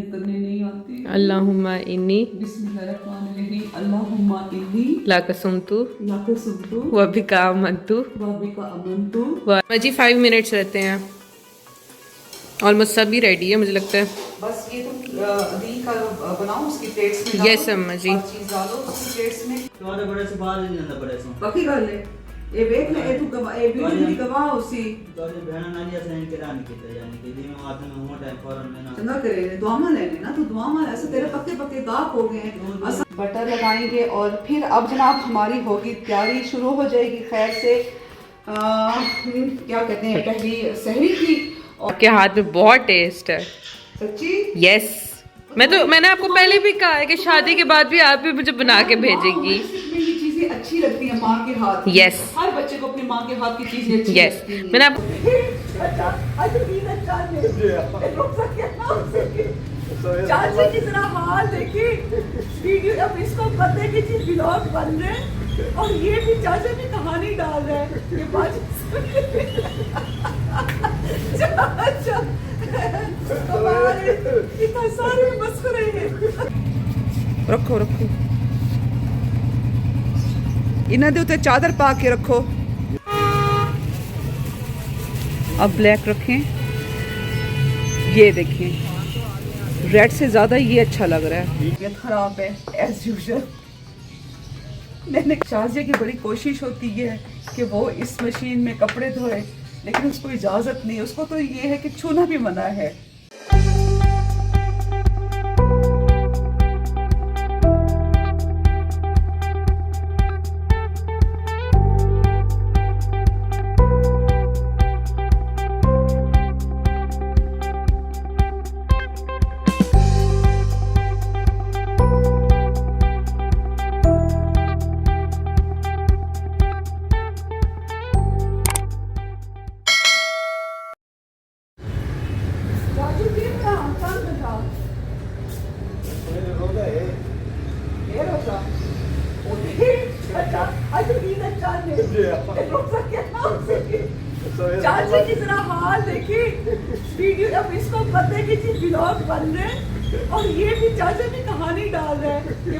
करने नहीं आती। अल्लाहुम्मा इन्नी बिस्मिल्लाहिर्रहमानिर्रहीम। अल्लाहुम्मा इन्नी लाका सुमतु लाका सुब्तु व बिका अमन्तु व बिका अमन्तु। जी 5 मिनट्स रहते हैं, ऑलमोस्ट सभी रेडी है मुझे लगता है। बस ये तुम दी का बनाओ, उसकी प्लेट्स में यस अम्मा जी। चीज डालो उसकी प्लेट्स में। तुम्हारे बड़े से बाहर नहीं जाता, बड़े से बाकी कर ले ये वेख ले ये तू गवा ये वीडियो की गवा उसी तो बहन नालिया से इनके रान की यानी कि दिन में आते में मोटा है फौरन में ना चंदा करे दुआमा लेने ना, तो दुआमा ऐसे तेरे पक्के पक्के गाप हो गए हैं। बटर लगाएंगे और फिर अब जनाब हमारी होगी तैयारी शुरू हो जाएगी खैर से। क्या कहते हैं पहली सहरी की। और आपके हाथ में बहुत टेस्ट है सच्ची। यस मैंने आपको पहले भी कहा है कि शादी के बाद भी आप भी मुझे बना के भेजेगी। ये चीजें अच्छी लगती है माँ के हाथ की। Yes. हर बच्चे को अपनी माँ के हाथ की चीजें अच्छी यस लगती हैं। मैंने आपको चाची की तरह हाल देखी वीडियो, अब इसको पता है कि व्लॉग बन रहे हैं और ये भी चाचा की कहानी डाल रहे हैं ये चाचा इतना सारे मस्कुरे हैं। रखो रखो इन्हां दे उत्ते चादर पा के रखो। अब ब्लैक रखें, ये देखें रेड से ज़्यादा ये अच्छा लग रहा है। ये खराब है एज यूजुअल। मैंने शाजिया की बड़ी कोशिश होती है कि वो इस मशीन में कपड़े धोए, लेकिन उसको इजाज़त नहीं, उसको तो ये है कि छूना भी मना है। चाची की तरह हाल देखी वीडियो, अब इसको पता है कि व्लॉग बन रहे हैं और ये भी चाचा की कहानी डाल रहे हैं ये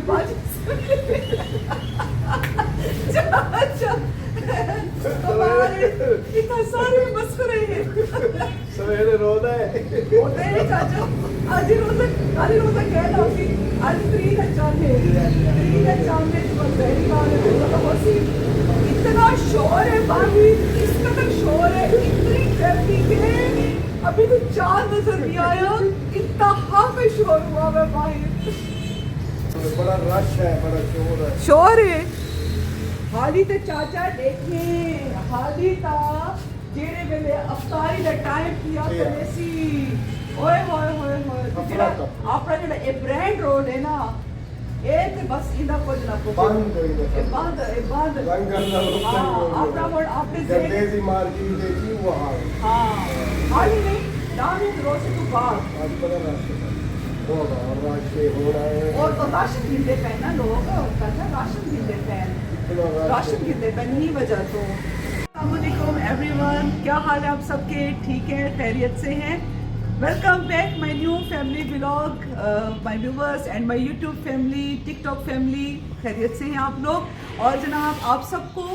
चाचा इतना सारे मस्कुरे हैं। सवेरे रोना है होते हैं चाचा। आज रोजा कह रहा हूँ कि आज 3 चांद तो पहली बार इतना शोर है बाहर, इस कदर शोर है, इतनी ट्रैफिक है, अभी तो चांद नजर नहीं आया, इतना पे शोर हुआ है बाहर। बड़ा रश है, बड़ा शोर है। हाली ते चाचा देखें हाली ता जेड़े वेले अफ्तारी दा टाइम किया तो सी ओए होए होए होए जेड़ा आपरा जेड़ा ए ब्रांड रोड है ना ए ते बस इंदा कुछ ना कुछ बंद रंग करना आपरा वर्ड आपने देसी मार्केट देखी वो हां हाली नहीं दाने रोड से तो बाहर आज बड़ा रश है और तो राशन गिनते हैं ना लोग, कहते राशन गिनते हैं, राशन गिनते हैं नहीं वजह तो। अस्सलामुअलैकुम एवरीवन, क्या हाल है आप सबके? ठीक है, खैरियत से हैं? Welcome back my new family vlog, my viewers and my YouTube family, TikTok family. खैरियत से हैं आप लोग? और जनाब आप सबको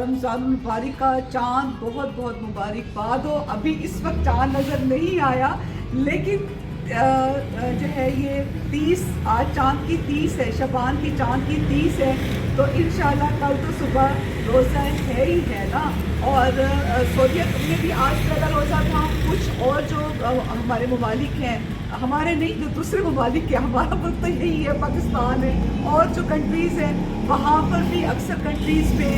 रमज़ान मुबारक का चाँद बहुत बहुत मुबारकबाद हो। अभी इस वक्त चाँद नज़र नहीं आया, लेकिन जो है ये 30 आज चाँद की 30 है, शबान की चाँद की 30 है, तो इंशाल्लाह कल तो सुबह रोज़ा है ही है ना। और सऊदीयत में भी आज पहला रोज़ा था। कुछ और जो हमारे ममालिक हैं, हमारे नहीं जो दूसरे ममालिक हैं, हमारा मुल्क तो यही है पाकिस्तान है, और जो कंट्रीज़ हैं वहाँ पर भी अक्सर कंट्रीज़ में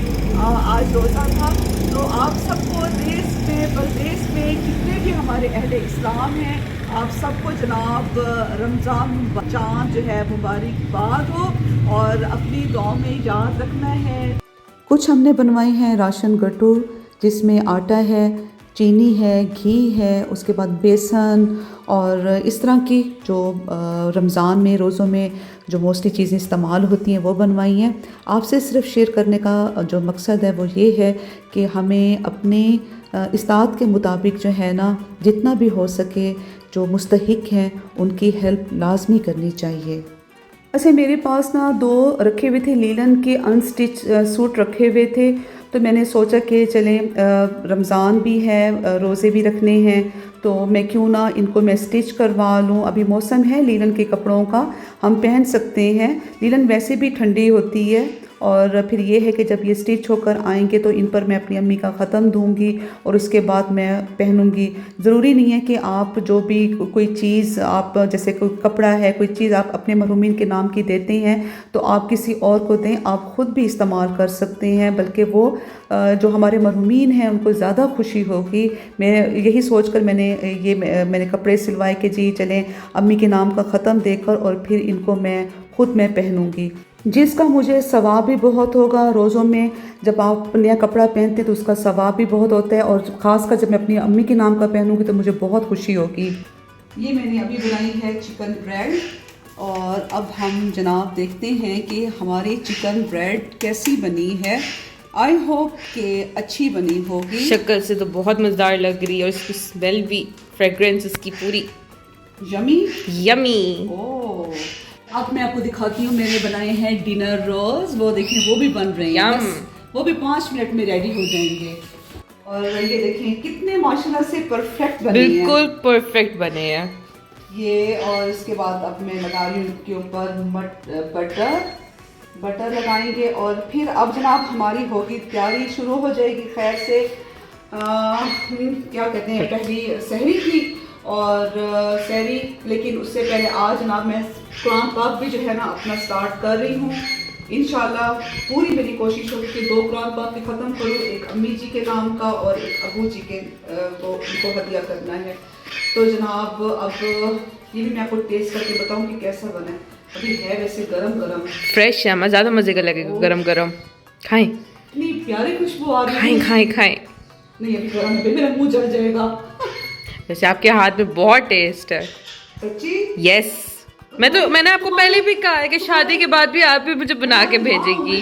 आज रोज़ा था। तो आप सबको देश में परदेश में जितने भी हमारे अहले इस्लाम हैं, आप सबको जनाब रमज़ान चाँद जो है मुबारकबाद हो, और अपनी दुआ में याद रखना है। कुछ हमने बनवाए हैं राशन गट्टू, जिसमें आटा है, चीनी है, घी है, उसके बाद बेसन और इस तरह की जो रमज़ान में रोज़ों में जो मोस्टली चीज़ें इस्तेमाल होती हैं वो बनवाई हैं। आपसे सिर्फ शेयर करने का जो मकसद है वो ये है कि हमें अपने इस्तात के मुताबिक जो है ना, जितना भी हो सके जो मुस्तहिक हैं उनकी हेल्प लाजमी करनी चाहिए। अच्छा, मेरे पास ना 2 रखे हुए थे लीलन के अनस्टिच सूट रखे हुए थे, तो मैंने सोचा कि चलें रमज़ान भी है, रोज़े भी रखने हैं, तो मैं क्यों ना इनको मैं स्टिच करवा लूँ। अभी मौसम है लीलन के कपड़ों का, हम पहन सकते हैं। लीलन वैसे भी ठंडी होती है और फिर ये है कि जब ये स्टिच होकर आएंगे तो इन पर मैं अपनी अम्मी का ख़त्म दूंगी और उसके बाद मैं पहनूंगी। ज़रूरी नहीं है कि आप जो भी कोई चीज़ आप जैसे कोई कपड़ा है, कोई चीज़ आप अपने मरहूमिन के नाम की देते हैं तो आप किसी और को दें, आप ख़ुद भी इस्तेमाल कर सकते हैं, बल्कि वो जो हमारे मरहूमिन हैं उनको ज़्यादा खुशी होगी। मैं यही सोच कर मैंने कपड़े सिलवाए कि जी चलें अम्मी के नाम का ख़त्म देकर और फिर इनको मैं पहनूंगी, जिसका मुझे सवाब भी बहुत होगा। रोज़ों में जब आप नया कपड़ा पहनते तो उसका सवाब भी बहुत होता है और ख़ासकर जब मैं अपनी अम्मी के नाम का पहनूंगी तो मुझे बहुत खुशी होगी। ये मैंने अभी बनाई है चिकन ब्रेड और अब हम जनाब देखते हैं कि हमारी चिकन ब्रेड कैसी बनी है। आई होप कि अच्छी बनी होगी। शक्ल से तो बहुत मज़ेदार लग रही है और इसकी स्मेल भी, फ्रेग्रेंस इसकी पूरी यमी यमी। ओह, अब मैं आपको दिखाती हूँ, मैंने बनाए हैं डिनर रोल्स। वो देखें वो भी बन रहे हैं, बस वो भी 5 मिनट में रेडी हो जाएंगे। और ये देखें कितने माशाल्लाह से परफेक्ट बने हैं, बिल्कुल परफेक्ट बने हैं ये। और इसके बाद अब मैं लगा रही हूँ इनके ऊपर बटर लगाएंगे और फिर अब जनाब हमारी होगी तैयारी, शुरू हो जाएगी खैर से। क्या कहते हैं, पहली सहरी थी और सहरी, लेकिन उससे पहले आज जनाब मैं कुरान पाक भी जो है ना अपना स्टार्ट कर रही हूँ। इंशाल्लाह पूरी मेरी कोशिश होगी कि 2 कुरान पाक के ख़त्म करूँ, एक अम्मी जी के नाम का और एक अबू जी के को उनको हदिया करना है। तो जनाब अब ये भी मैं आपको टेस्ट करके बताऊँ कि कैसा बना है। अभी है वैसे गरम गरम, फ्रेश है, ज़्यादा मज़े का लगेगा गरम गरम। खाएं, इतनी प्यारी खुशबू आ रही है। खाएं। नहीं अभी गरम है, मेरा मुंह जल जाएगा। वैसे आपके हाथ में बहुत टेस्ट है। सच्ची? यस, मैंने आपको पहले भी कहा है कि शादी के बाद भी आप भी मुझे बना के भेजेगी। ये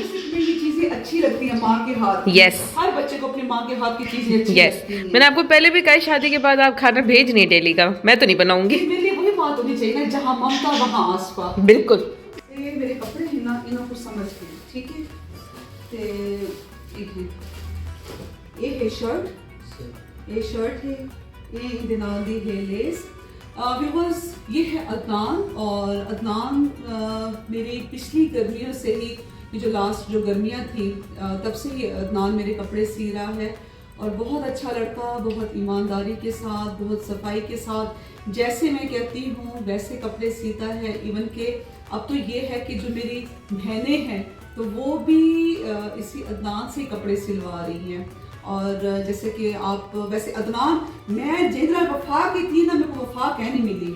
चीजें अच्छी लगती हैं माँ के हाथ की। Yes. हर बच्चे को अपनी माँ के हाथ की चीजें अच्छी यस, लगती हैं। मैंने आपको पहले भी कहा है शादी के बाद आप खाना भेज नहीं डेली का, मैं तो नहीं बनाऊंगी। मेरे लिए वही बात होनी चाहिए ना, जहाँ ममता वहाँ आसपा। बिल्कुल। ये मेरे कपड़े हैं ना, इन्हों को समझ के ठीक है। ये है शर्ट, है, ये इहदे नाल दी है लेस। व्यूअर्स, ये है अदनान और अदनान मेरी पिछली गर्मियों से ही, जो लास्ट जो गर्मियाँ थी तब से ये अदनान मेरे कपड़े सी रहा है और बहुत अच्छा लड़का, बहुत ईमानदारी के साथ, बहुत सफाई के साथ, जैसे मैं कहती हूँ वैसे कपड़े सीता है। इवन के अब तो ये है कि जो मेरी बहनें हैं तो वो भी इसी अदनान से कपड़े सिलवा रही हैं। और जैसे कि आप वैसे अदनान, मैं जिधर वफा की थी ना, मेरे को वफा कहनी मिली,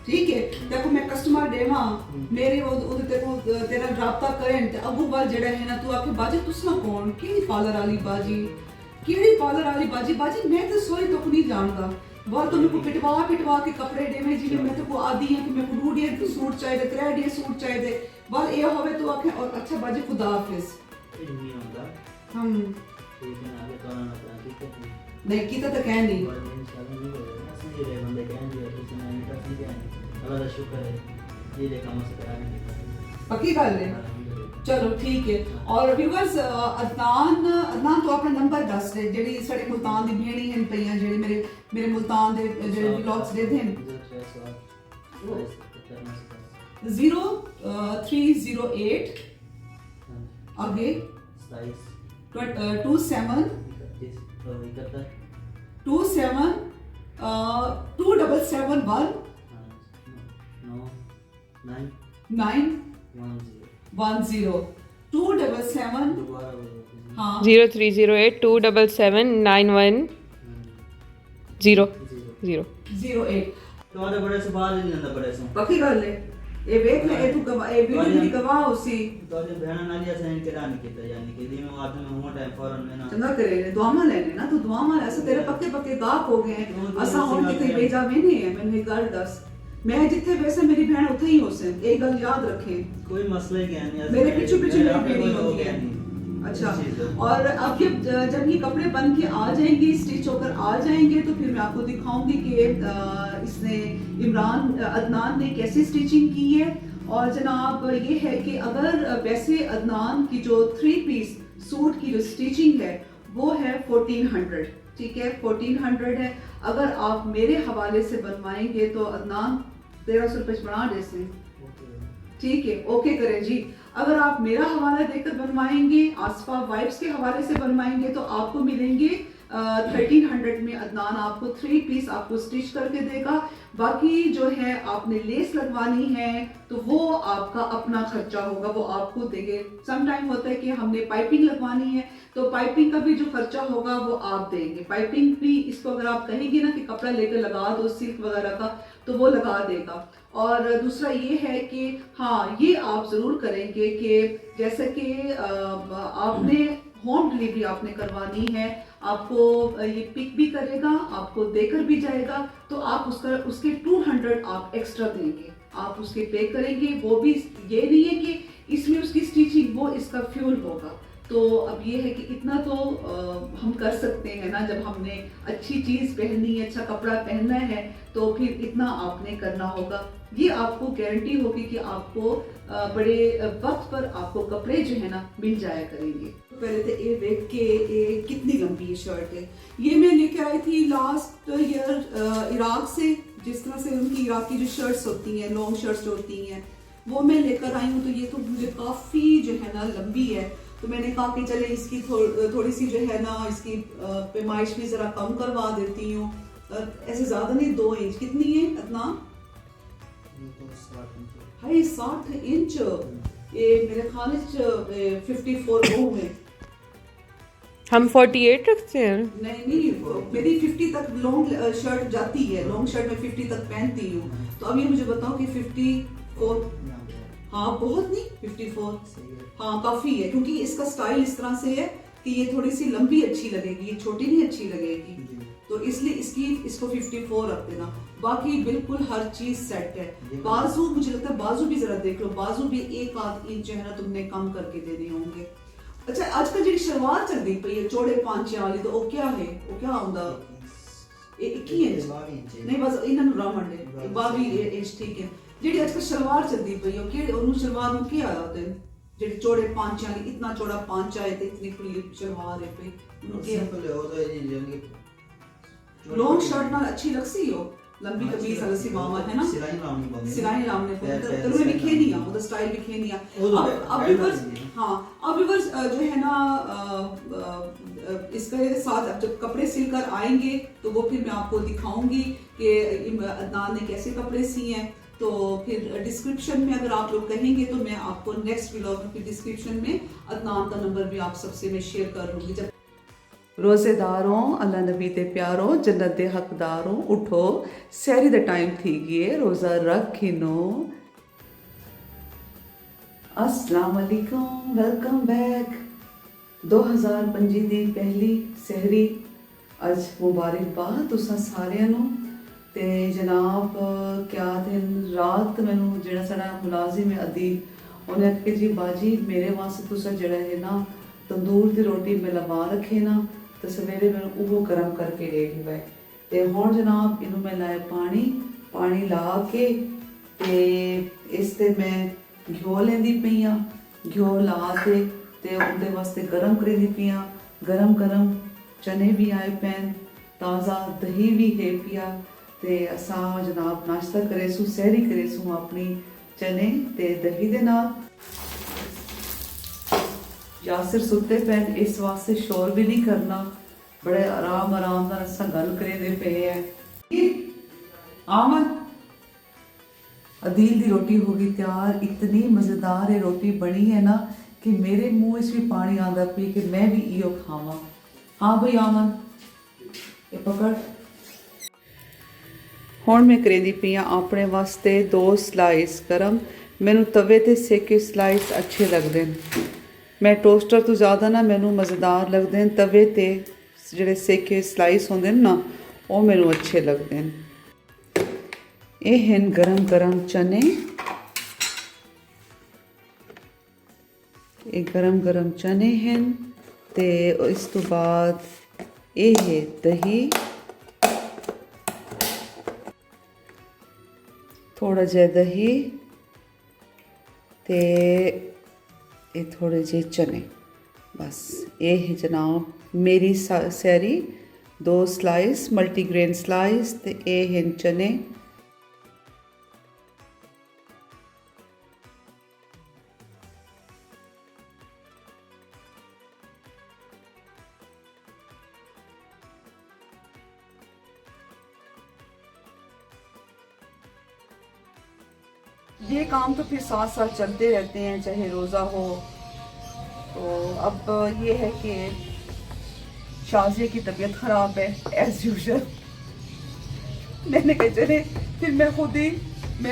ठीक है। देखो मैं कस्टमर देवा मेरे तेरा राबता करें तो अगू बार जड़ा है ना, तू आके बाजी तुस ना कौन केड़ी पार्लर वाली बाजी, केड़ी पार्लर वाली बाजी मैं तो सोई तो नहीं जानता। बार तो मेरे को पिटवा के कपड़े देवे जी, मैं तो को आदी है कि मेरे को रूडिया सूट चाहिए, 3 सूट चाहिए, बार ये होवे तो आके और अच्छा बाजी खुदा हाफिज। हम नहीं की तो कह नहीं, पक्की गल है। चलो ठीक है। और व्यूअर्स, अदनान तो अपना नंबर दस दे, जेडी साडे मुल्तान दी भेणी हैं पईयां, जेडी मेरे मुल्तान दे जेडे व्लॉग्स दे देन 0308 आगे 27 2771 910 277 हाँ 0308 277 910 08। तुम्हारे बड़े से बाहर नहीं जाता, बड़े से पक्की गल है। ये वेख ले ये तू गवाह ये वीडियो की गवाह उसी तो जो भेड़ा नालिया सेंड करा नहीं किया यानी कि दिन में आदमी हुआ टाइम फौरन में ना चंगा करे ने दुआमा लेने ना तो दुआमा ऐसे तेरे पक्के पक्के गाहक हो गए हैं असा हुन किते भेजा भी नहीं है मैंने गल दस मैं जिथे वैसे मेरी बहन उथे ही हो से एक गल याद रखें कोई मसला ही नहीं मेरे पीछे पीछे मेरी बेड़ी होती है अच्छा और अब जब ये कपड़े बन के आ जाएंगे स्टिच होकर आ जाएंगे तो फिर मैं आपको दिखाऊंगी कि इसने इमरान अदनान ने कैसे स्टिचिंग की है और जनाब ये है कि अगर वैसे अदनान की जो 3 पीस सूट की जो स्टिचिंग है वो है 1400 ठीक है 1400 है अगर आप मेरे हवाले से बनवाएंगे तो अदनान 1300 रुपए बना दे से ठीक है ओके करें जी अगर आप मेरा हवाला देकर बनवाएंगे आसफा वाइब्स के हवाले से बनवाएंगे तो आपको मिलेंगे 1300 में अदनान आपको 3 पीस आपको स्टिच करके देगा बाकी जो है आपने लेस लगवानी है तो वो आपका अपना खर्चा होगा वो आपको देंगे सम टाइम होता है कि हमने पाइपिंग लगवानी है तो पाइपिंग का भी जो खर्चा होगा वो आप देंगे पाइपिंग भी इसको अगर आप कहेंगे ना कि कपड़ा लेकर लगा दो सिल्क वगैरह का तो वो लगा देगा और दूसरा ये है कि हाँ ये आप जरूर करेंगे कि जैसे कि आपने होम डिलीवरी आपने करवानी है आपको ये पिक भी करेगा आपको देकर भी जाएगा तो आप उसके 200 आप एक्स्ट्रा देंगे आप उसके पे करेंगे वो भी ये नहीं है कि इसमें उसकी स्टिचिंग वो इसका फ्यूल होगा तो अब ये है कि इतना तो हम कर सकते हैं ना जब हमने अच्छी चीज पहननी है अच्छा कपड़ा पहनना है तो फिर इतना आपने करना होगा ये आपको गारंटी होगी कि आपको बड़े वक्त पर आपको कपड़े जो है ना मिल जाया करेंगे पहले तो ये देख के ये कितनी लंबी ये शर्ट है ये मैं लेके आई थी लास्ट ईयर इराक से जिस तरह से उनकी इराक की जो शर्ट्स होती हैं लॉन्ग शर्ट्स जो होती हैं वो मैं लेकर आई हूँ तो ये तो मुझे काफी जो है ना लंबी है तो मैंने कहा कि चले इसकी थोड़ी सी जो है ना इसकी पैमाइश भी जरा कम करवा देती हूँ ऐसे ज्यादा नहीं 2 इंच कितनी है इतना हाय 60 इंच ये मेरे ख्याल 54 वो में हम 48 रखते हैं नहीं मेरी 50 तक लॉन्ग शर्ट जाती है लॉन्ग शर्ट में 50 तक पहनती हूँ तो अब ये मुझे बताओ कि 54 हाँ बहुत नहीं 54 हाँ काफी है क्योंकि इसका स्टाइल इस तरह से है कि ये थोड़ी सी लंबी अच्छी लगेगी ये छोटी नहीं अच्छी लगेगी तो इसलिए इसको 54 रख देना बाकी बिल्कुल हर चीज सेट है बाजू मुझे लगता है बाजू भी जरा देख लो बाजू भी 1-8 इंच जो है ना तुमने कम करके देने होंगे अच्छा आजकल जी शलवार चलती पई है चौड़े पांचे वाली तो वो क्या है वो क्या होंदा 21 इंच नहीं बस इन्हां रामंड है 22 इंच ठीक है ਜਿਹੜੀ ਅੱਜਕੱਲ ਸ਼ਲਵਾਰ ਚੱਲਦੀ ਪਈ ਉਹ ਕਿਹੜੇ ਉਹਨੂੰ ਸ਼ਲਵਾਰ ਨੂੰ ਕੀ ਆਇਆ ਤੇ ਜਿਹੜੀ ਚੌੜੇ ਪਾਂਚਿਆਂ ਦੀ ਇਤਨਾ ਚੌੜਾ ਪਾਂਚਾ ਹੈ ਤੇ ਇਤਨੀ ਖੁੱਲੀ ਸ਼ਲਵਾਰ ਹੈ ਪਈ ਉਹਨੂੰ ਕੀ सिंपल हो तो ये लेंगे लॉन्ग शर्ट ਨਾਲ अच्छी लगसी हो लंबी कमीज वाला सिमावा है ना सिलाई लानी पड़ती सिलाई लाने पड़ती तो भी खेनी है वो स्टाइल भी खेनी है अब व्यूअर्स हां अब व्यूअर्स जो है ना इसके साथ अब जब कपड़े सिलकर आएंगे तो वो फिर मैं आपको दिखाऊंगी कि अदनान ने कैसे कपड़े सिए हैं तो फिर डिस्क्रिप्शन में अगर आप लोग कहेंगे तो मैं आपको नेक्स्ट व्लॉग में डिस्क्रिप्शन में अदनान का नंबर भी आप सबसे मैं शेयर कर लूंगी जब रोजेदारों अल्लाह नबी दे प्यारों जन्नत दे हकदारों उठो सहरी दा टाइम थी गए रोजा रखिनो अस्सलाम वालेकुम वेलकम बैक 2025 दी पहली सहरी अज मुबारकबाद तुसा सारिਆਂ ਨੂੰ ਤੇ जनाब क्या दिन रात मैनू ਜਿਹੜਾ ਸਾਡਾ ਮੁਲਾਜ਼ਮ ਹੈ ਅਦੀਬ ਉਹਨੇ ਆਖਿਆ ਜੀ ਬਾਜੀ ਮੇਰੇ ਵਾਸਤੇ ਤੁਸੀਂ ਜਿਹੜਾ ਹੈ ਨਾ ਤੰਦੂਰ ਦੀ ਰੋਟੀ ਮੈਂ ਲਵਾ ਰੱਖੇ ਨਾ ਤੇ ਸਵੇਰੇ ਮੈਨੂੰ ਉਹ ਗਰਮ ਕਰਕੇ ਦੇ ਦਿਵਾਏ ਤੇ ਹੁਣ ਜਨਾਬ ਇਹਨੂੰ ਮੈਂ ਲਾਇਆ ਪਾਣੀ ਲਾ ਕੇ ਤੇ ਇਸ ਤੇ ਮੈਂ ਘਿਓ ਲੈਂਦੀ ਪਈ ਆ ਘਿਓ ਲਾ ਕੇ ਤੇ ਉਹਦੇ ਵਾਸਤੇ ਗਰਮ ਕਰਦੀ ਪਈ ਆ ਗਰਮ ਚਨੇ ਵੀ ਆਏ ਪੈਨ ਤਾਜ਼ਾ ਦਹੀਂ ਵੀ ਹੈ ਪਿਆ ਤੇ ਅਸਾਂ ਜਨਾਬ ਨਾਸ਼ਤਾ ਕਰੇ ਸੂ ਸਹਿਰੀ ਕਰੇ ਸੂ ਆਪਣੀ ਚਨੇ ਤੇ ਦਹੀਂ ਦੇ ਨਾਲ यासिर सुते पैन इस वास्ते शोर भी नहीं करना बड़े आराम ਨਾਲ ਅਸਾਂ ਗੱਲ ਕਰੇ ਪਏ ਹੈ आमन अदील दी रोटी होगी तैयार इतनी मजेदार है रोटी बनी है ना कि मेरे मुंह से भी पानी आंदा पी कि मैं भी इयो खावा हाँ भाई आमन ये पकड़ ਹੁਣ ਮੈਂ ਕਰੇਂਦੀ ਪਈ ਆ ਆਪਣੇ ਵਾਸਤੇ 2 ਸਲਾਈਸ ਗਰਮ। ਮੈਨੂੰ ਤਵੇ ਤੇ ਸੇਕੇ ਸਲਾਈਸ ਅੱਛੇ ਲੱਗਦੇ ਨੇ। ਮੈਂ ਟੋਸਟਰ ਤੋਂ ਜ਼ਿਆਦਾ ਨਾ ਮੈਨੂੰ ਮਜ਼ੇਦਾਰ ਲੱਗਦੇ ਨੇ ਤਵੇ ਤੇ ਜਿਹੜੇ ਸੇਕੇ ਸਲਾਈਸ ਹੁੰਦੇ ਨੇ ਨਾ, ਉਹ ਮੈਨੂੰ ਅੱਛੇ ਲੱਗਦੇ ਨੇ। ਇਹ ਹਨ ਗਰਮ ਗਰਮ ਚਨੇ। ਇਹ ਗਰਮ ਗਰਮ ਚਨੇ ਹਨ ਤੇ ਇਸ ਤੋਂ ਬਾਅਦ ਇਹ ਹੈ ਦਹੀਂ, थोड़ा जिहा दही ते ये थोड़े जे चने। बस ये है जनाब मेरी सैरी 2 स्लाइस मल्टीग्रेन स्लाइस ते ये हैं चने। ये काम तो फिर साथ साथ चलते रहते हैं, चाहे रोज़ा हो। तो अब ये है कि शाजिया की तबीयत ख़राब है एज़ यूजुअल। मैंने कहा चले फिर मैं खुद ही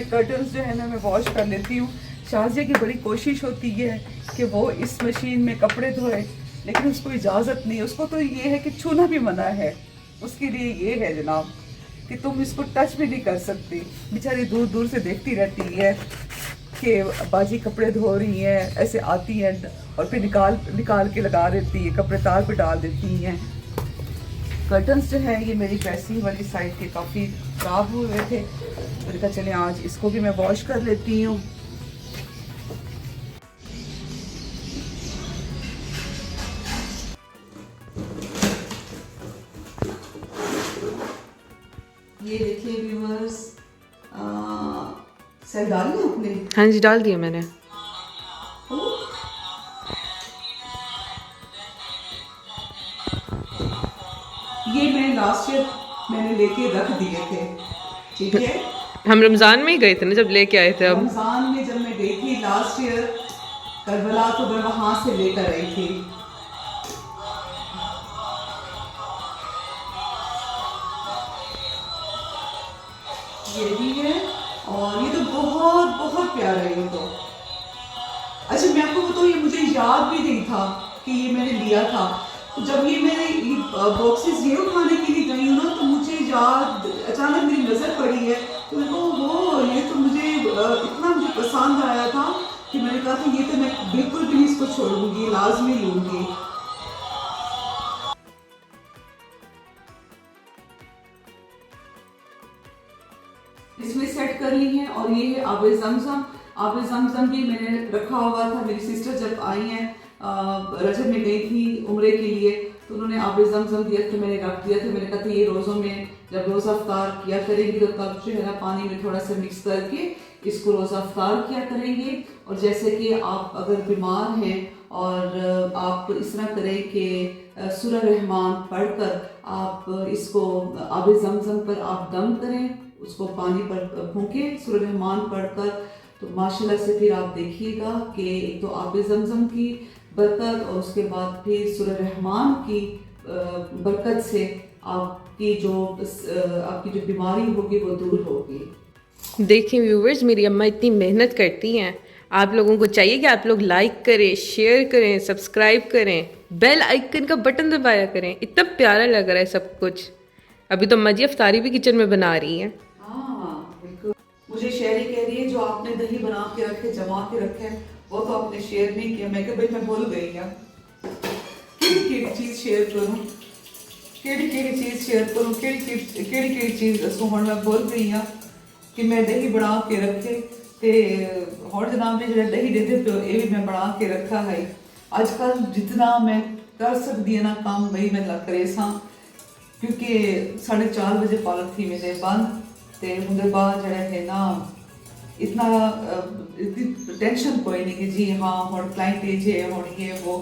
कर्टन्स जो है ना मैं वॉश कर लेती हूँ। शाजिया की बड़ी कोशिश होती है कि वो इस मशीन में कपड़े धोए, लेकिन उसको इजाज़त नहीं है। उसको तो ये है कि छूना भी मना है। उसके लिए ये है जनाब कि तुम इसको टच भी नहीं कर सकती। बेचारी दूर दूर से देखती रहती है कि बाजी कपड़े धो रही हैं, ऐसे आती हैं और फिर निकाल के लगा देती है, कपड़े तार पे डाल देती हैं। कर्टन्स जो है ये मेरी ड्रेसिंग वाली साइड के काफ़ी ख़राब हुए थे। मैंने कहा चले आज इसको भी मैं वॉश कर लेती हूँ। ये देखिए व्यूअर्स, सेल डाल लिया आपने? हाँ जी डाल दिया मैंने। ये मैं लास्ट ईयर मैंने लेके रख दिए थे, ठीक है। हम रमज़ान में ही गए थे ना जब लेके आए थे। अब रमज़ान में जब मैं गई थी लास्ट ईयर करबला, तो मैं वहाँ से लेकर आई थी। ये भी है और ये तो बहुत बहुत प्यारा है ये तो। अच्छा मैं आपको बताऊँ, ये मुझे याद भी नहीं था कि ये मैंने लिया था। तो जब ये मैंने बॉक्सेस ये उठाने के लिए गई हूँ ना, तो मुझे याद अचानक मेरी नज़र पड़ी है। तो मेरे को वो ये तो मुझे इतना मुझे पसंद आया था कि मैंने कहा था ये तो मैं बिल्कुल भी नहीं इसको छोड़ूंगी, लाजमी लूँगी। इसमें सेट कर ली है। और ये है आबे ज़मज़म। आबे ज़मज़म भी मैंने रखा हुआ था। मेरी सिस्टर जब आई हैं रजब में गई थी उम्रे के लिए, तो उन्होंने आबे ज़मज़म दिया था, मैंने रख दिया था। मैंने कहा था ये रोज़ों में जब रोज़ा अफ्तार किया करेंगे तो तब जो है ना पानी में थोड़ा सा मिक्स करके इसको रोज़ा अफ्तार किया करेंगे। और जैसे कि आप अगर बीमार हैं और आप इस तरह करें कि सूरह रहमान पढ़कर आप इसको आबे ज़मज़म पर आप दम करें, उसको पानी पर फूंके सूरह रहमान पढ़कर, तो माशाल्लाह से फिर आप देखिएगा कि एक तो आबे ज़मज़म की बरकत और उसके बाद फिर सूरह रहमान की बरकत से आपकी जो बीमारी होगी वो दूर होगी। देखिए व्यूवर्स, मेरी अम्मा इतनी मेहनत करती हैं। आप लोगों को चाहिए कि आप लोग लाइक करें, शेयर करें, सब्सक्राइब करें, बेल आइकन का बटन दबाया करें। इतना प्यारा लग रहा है सब कुछ। अभी तो अम्मा जी अफ्तारी भी किचन में बना रही हैं। हाँ बिल्कुल। मुझे शेरी कह रही है जो आपने दही बना के रखे, जमा के रखे, वो तो आपने शेयर नहीं किया। मैं कहा भाई मैं भूल गई यार, केड़ी चीज़ शेयर करूँ, केड़ी चीज़ शेयर करूँ, केड़ी चीज़ दसो। हुण मैं भूल गई हाँ कि मैं दही बना के रखे, ते हुण जनाब ने जो दही देते पे ये भी मैं बना के रखा है। अजकल जितना मैं कर सकती है ना काम वही मैं लग रही सा, क्योंकि 4:30 बजे पार्लर थी मेरे बंद, ते उनके बाद जो है ना इतना इतनी टेंशन कोई नहीं कि जी हाँ हुण क्लाइंट है हुण ये वो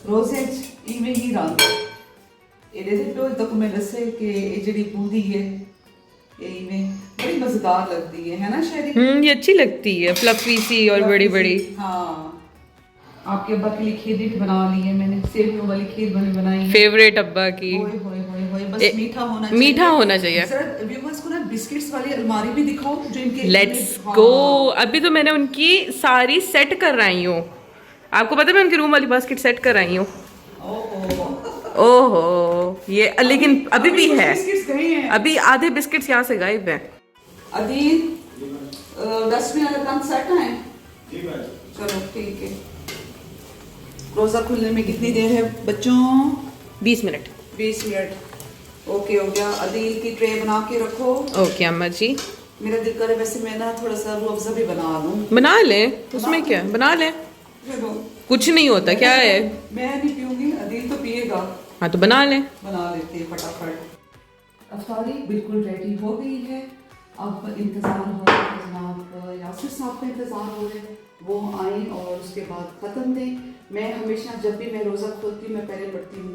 रोज़े इवें ही रंग ये तो तक मैं दसे कि ये जी बूंदी है ये इवें बड़ी मज़ेदार लगती है ना शेरी। ये अच्छी लगती है, फ्लफी सी और बड़ी बड़ी। हाँ आपके अब्बा के लिए खीर भी बना ली है मैंने, सेवियों वाली खीर बनाई है, फेवरेट अब्बा की। होए होए होए होए, बस मीठा होना चाहिए। मीठा होना चाहिए। व्यूअर्स को ना बिस्किट्स वाली अलमारी भी दिखाओ जो इनके लेट्स हाँ। गो। अभी तो मैंने उनकी सारी सेट कर रही हूँ। आपको पता है मैं उनके रूम वाली बास्केट सेट कर रही हूँ। ओहो ये लेकिन अभी भी है, बिस्किट्स गए हैं। अभी आधे बिस्किट्स यहाँ से गायब हैं। अदील डस्टबिन वाला काम सेट है। चलो ठीक है। रोजा खुलने में कितनी देर है बच्चों? 20 मिनट। 20 मिनट। ओके हो गया। अदील की ट्रे बना के रखो। ओके अम्मा जी। मेरा दिल करे वैसे मैं ना थोड़ा सा रूह अफ़ज़ा भी बना लूं। बना ले, उसमें क्या बना ले, चलो कुछ नहीं होता क्या है। मैं नहीं पीऊंगी, अदील तो पिएगा। हाँ तो बना ले। बना लेते हैं फटाफट। अफ्तारी बिल्कुल रेडी हो गई है। अब इंतज़ार हो रहा है जनाब यासिर साहब का इंतज़ार हो रहा है, वो आए और उसके बाद ख़त्म दें। मैं हमेशा जब भी मैं रोज़ा खोलती हूँ मैं पहले पढ़ती हूँ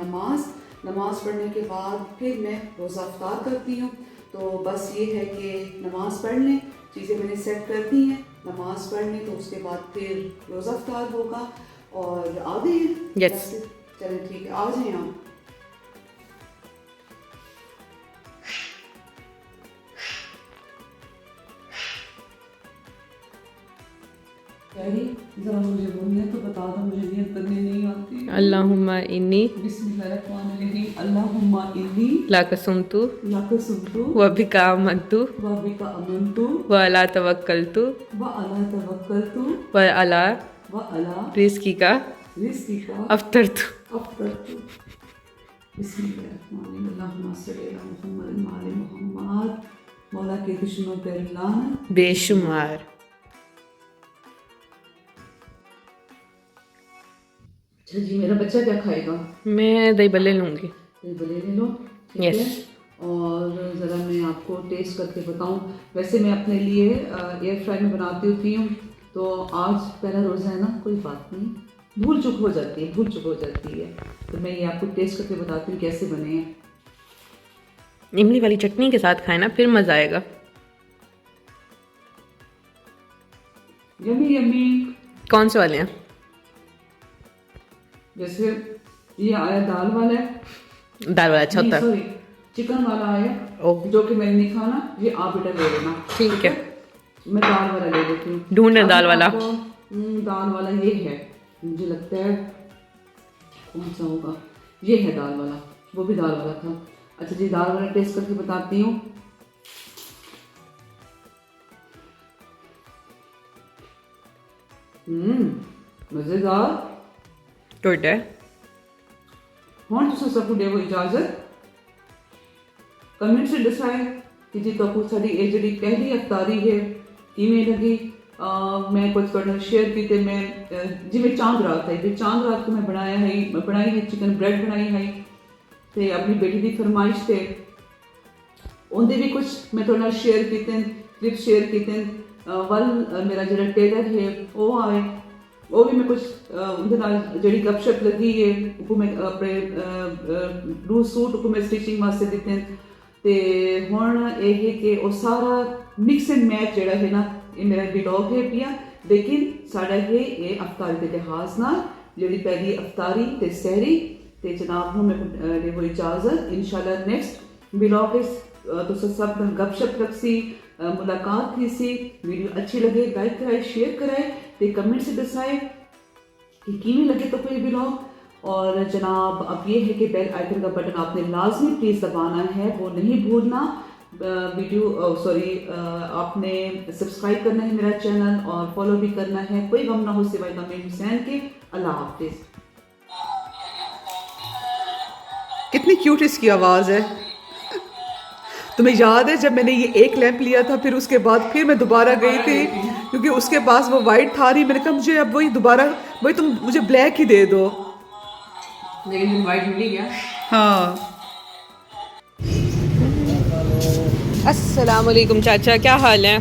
नमाज पढ़ने के बाद फिर मैं रोज़ा अफ्तार करती हूँ। तो बस ये है कि नमाज़ पढ़ लें, चीज़ें मैंने सेट कर दी हैं, नमाज़ पढ़ लें तो उसके बाद फिर रोज़ा अफ्तार होगा। और आ गए हैं? Yes. चलें ठीक है, आ जाएं आप। जरा मुझे वो नियत तो बता दो, मुझे नियत करनी नहीं आती। अल्लाहुम्मा इन्नी बिस्मिल्लाहिर्रहमानिर्रहीम। अल्लाहुम्मा इन्नी लाकसुमतु लक सुनतु व बिका अमनतु व बिका अमनतु व अला तवक्कलतु व अला तवक्कलतु व अला व अला रिज़्की का रिज़्क़िका अफ्तरतु। अफ्तरतु। बिस्मिल्लाहिर्रहमानिर्रहीम। अल्लाहुम्मा सल्ली अला मुहम्मद व आले मुहम्मद। मौला के दुश्मनों पर लानत बेशुमार। अच्छा जी, मेरा बच्चा क्या खाएगा? मैं दही बल्ले लूँगी। दही बल्ले ले लो। ठीक Yes. है। और ज़रा मैं आपको टेस्ट करके बताऊं। वैसे मैं अपने लिए एयर फ्राई में बनाती होती हूँ, तो आज पहला रोज़ा है ना, कोई बात नहीं, भूल चूक हो जाती है। तो मैं ये आपको टेस्ट करके बताती हूँ कैसे बने हैं। इमली वाली चटनी के साथ खाए ना फिर मज़ा आएगा। Yummy yummy. कौन से वाले हैं? जैसे ये आया दाल वाला है, दाल वाला अच्छा होता है। सॉरी चिकन वाला आया, ओह। जो कि मैंने नहीं खाना, ये आप बेटा ले लेना। ठीक है। मैं दाल वाला ले लेती हूँ। ढूंढ रहे दाल अब वाला। आपको, दाल वाला ये है, मुझे लगता है कौन सा होगा, ये है दाल वाला, वो भी दाल वाला था। अच्छा जी, दाल वाला टेस्ट करके बताती हूँ। मजेदार। गुड है। ਹੁਣ ਤੁਸੀਂ ਸਭ ਨੂੰ ਦੇਵੋ ਇਜਾਜ਼ਤ। ਕਮੈਂਟ 'ਚ ਦੱਸਾਏ ਕਿ ਜੀ ਤੁਹਾਨੂੰ ਸਾਡੀ ਇਹ ਜਿਹੜੀ ਪਹਿਲੀ ਅਫਤਾਰੀ ਹੈ ਕਿਵੇਂ ਲੱਗੀ। मैं कुछ थोड़ा शेयर की मैं जिमें चांद रात है, चांद रात को मैं बनाई है चिकन ब्रेड बनाई है, तो अपनी बेटी की फरमाइश से उनके भी कुछ मैं थोड़ा शेयर किए क्लिप शेयर किए। वल मेरा जो टेलर है वो आए, वो भी मैं कुछ उनके जी गपशप लगी है, वो मैं अपने रू सूट को मैं स्टिचिंग वास्ते दिते। तो हुण यह है कि वो सारा मिक्स एंड मैच जोड़ा है ना, ये मेरा व्लॉग है पिया, लेकिन साड़ा है ये अफ्तारी के लिहाज नाल जी पहली अफ्तारी ते सहरी। तो जनाब हूँ मैं देवो इजाजत। इंशाल्लाह नेक्स्ट व्लॉग तो सब गपशप रखसी, मुलाकात थी सी। वीडियो अच्छी लगे लाइक कराए, शेयर कराए, तो कमेंट से दसाए कि किमें लगे तो कोई व्लॉग। और जनाब अब ये है कि बेल आइकन का बटन आपने लाजमी प्लीज़ दबाना है, वो नहीं भूलना। वीडियो सॉरी आपने सब्सक्राइब करना है मेरा चैनल और फॉलो भी करना है। कोई गम ना हो सिवाय तमीम हुसैन के। अल्लाह हाफिज। कितनी क्यूट इसकी आवाज़ है। तुम्हें याद है जब मैंने ये एक लैंप लिया था, फिर उसके बाद फिर मैं दोबारा गई थी क्योंकि उसके पास वो वाइट था रही। मैंने कहा मुझे अब वही दोबारा वही तुम मुझे ब्लैक ही दे दो, लेकिन वाइट मिल गया। हाँ। अस्सलाम वालेकुम चाचा, क्या हाल है?